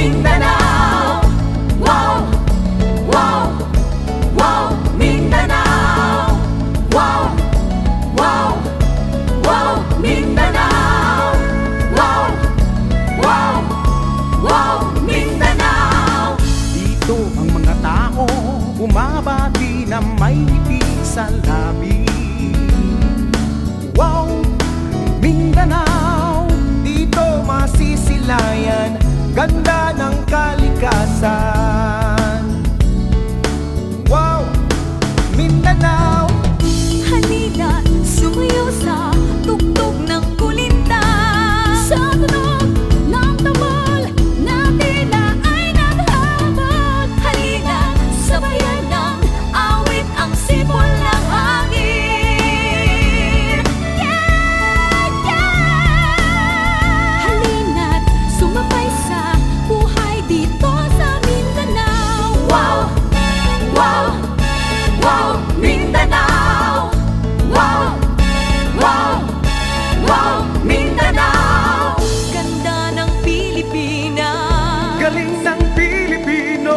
Mindanao. Wow, wow, wow, Mindanao. Wow, wow, wow, Mindanao. Wow, wow, wow, Mindanao. Dito ang mga tao bumabati na may ngiti sa labi. Wow, Mindanao, dito masisilayan, ganda ng kalikasan. Wow, Mindanao. Halina, sumayaw sa tugtog ng kulintan. Sa tunog ng tambol, natin na ay naghabol. Halina, sabayan ng awit ang sipol ng hangin. Yeah, yeah! Halina't sumabay sa buhay dito sa Mindanao. Wow, wow, wow, Mindanao. Wow, wow, wow, Mindanao. Ganda ng Pilipinas, Galing ng Pilipino.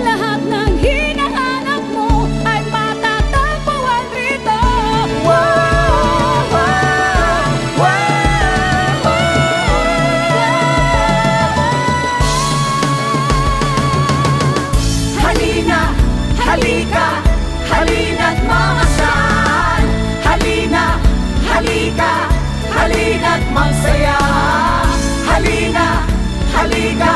lahat ng hinahanap mo ay matatagpuan rito. Wow, wow, wow. Halina, halika, halina't mamasyal. Halina, halika, halina't magsaya. Halina, halika,